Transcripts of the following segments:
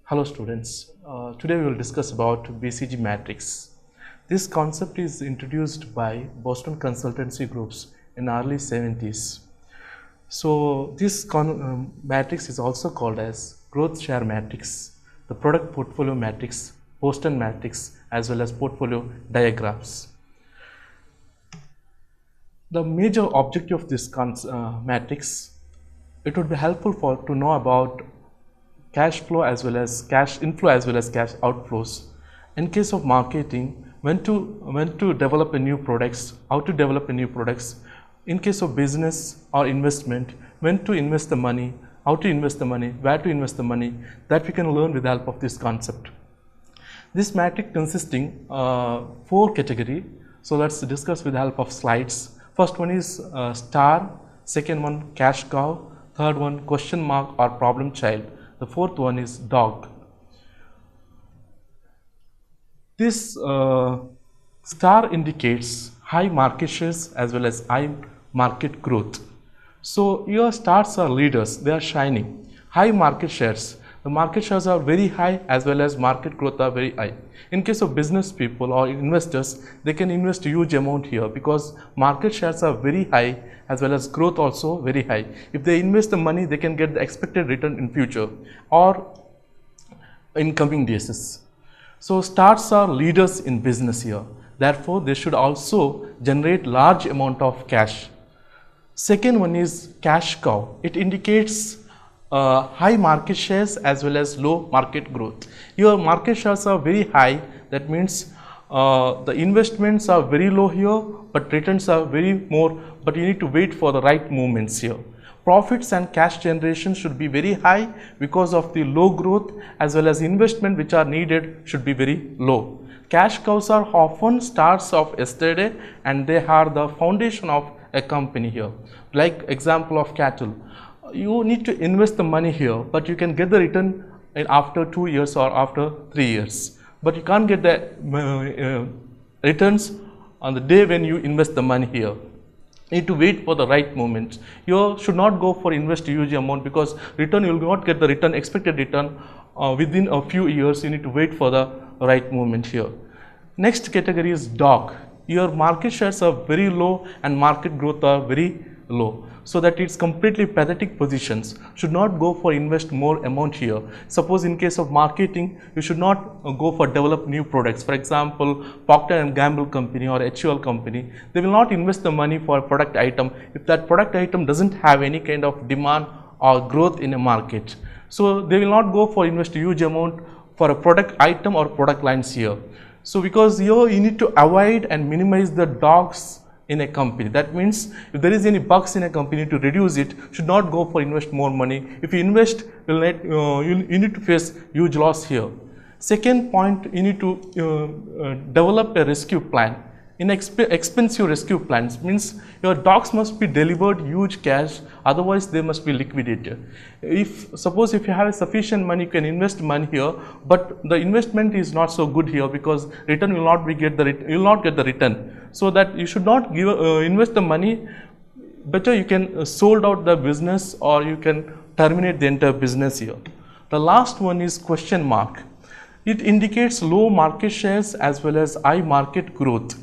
Hello students, today we will discuss about BCG matrix. This concept is introduced by Boston consultancy groups in early 70s. So this matrix is also called as growth share matrix, the product portfolio matrix, Boston matrix, as well as portfolio diagrams. The major objective of this matrix, it would be helpful to know about cash flow as well as cash inflow as well as cash outflows. In case of marketing, when to develop a new products, how to develop a new products. In case of business or investment, when to invest the money, how to invest the money, where to invest the money, that we can learn with the help of this concept. This matrix consisting 4 category. So let's discuss with the help of slides. First one is star, second one cash cow, third one question mark or problem child. The fourth one is dog. This star indicates high market shares as well as high market growth. So your stars are leaders, they are shining. High market shares, the market shares are very high as well as market growth are very high. In case of business people or investors, they can invest a huge amount here because market shares are very high as well as growth also very high. If they invest the money, they can get the expected return in future or in coming days. So stars are leaders in business here. Therefore, they should also generate large amount of cash. Second one is cash cow. It indicates high market shares as well as low market growth. Your market shares are very high, that means the investments are very low here, but returns are very more, but you need to wait for the right movements here. Profits and cash generation should be very high because of the low growth as well as investment which are needed should be very low. Cash cows are often stars of yesterday and they are the foundation of a company here. Like example of cattle. You need to invest the money here, but you can get the return after 2 years or after 3 years. But you can't get the returns on the day when you invest the money here. You need to wait for the right moment. You should not go for invest a huge amount because return you will not get the return, expected return within a few years. You need to wait for the right moment here. Next category is dog. Your market shares are very low and market growth are very low, so that it's completely pathetic positions. Should not go for invest more amount here. Suppose in case of marketing, you should not go for develop new products. For example, Procter & Gamble company or HUL company, they will not invest the money for a product item if that product item doesn't have any kind of demand or growth in a market. So they will not go for invest a huge amount for a product item or product lines here. So because here you need to avoid and minimize the dogs in a company. That means if there is any bugs in a company, to reduce it, should not go for invest more money. If you invest, you need to face huge loss here. Second point, you need to develop a rescue plan. In expensive rescue plans means your dogs must be delivered huge cash, otherwise they must be liquidated. Suppose if you have sufficient money, you can invest money here, but the investment is not so good here because return will not be you will not get the return. So that you should not invest the money. Better you can sold out the business or you can terminate the entire business here. The last one is question mark. It indicates low market shares as well as high market growth.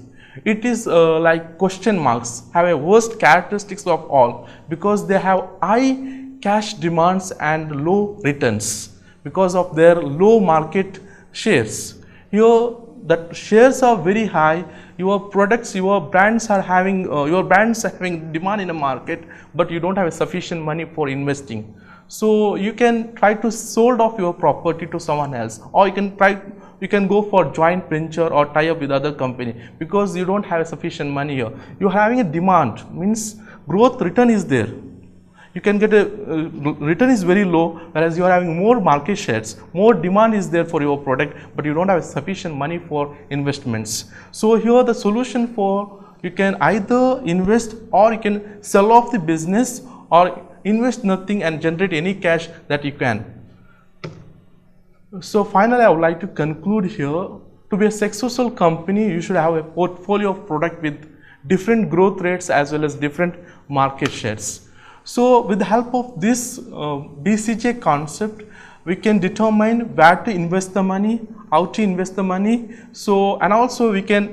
It is like question marks have a worst characteristics of all because they have high cash demands and low returns because of their low market shares. Here that shares are very high, your products, your brands are having demand in a market, but you don't have sufficient money for investing. So you can try to sold off your property to someone else, or you can go for joint venture or tie up with other company because you don't have sufficient money here. You're having a demand, means growth return is there. You can get a return is very low, whereas you are having more market shares, more demand is there for your product, but you don't have sufficient money for investments. So here the solution for, you can either invest or you can sell off the business or invest nothing and generate any cash that you can. So finally, I would like to conclude here. To be a successful company, you should have a portfolio of product with different growth rates as well as different market shares. So with the help of this BCG concept, we can determine where to invest the money, how to invest the money. So, and also we can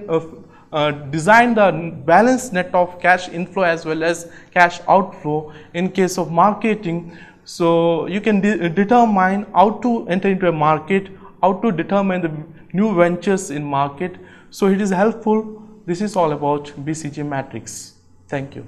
design the balanced net of cash inflow as well as cash outflow in case of marketing. So, you can determine how to enter into a market, how to determine the new ventures in market. So, it is helpful. This is all about BCG matrix. Thank you.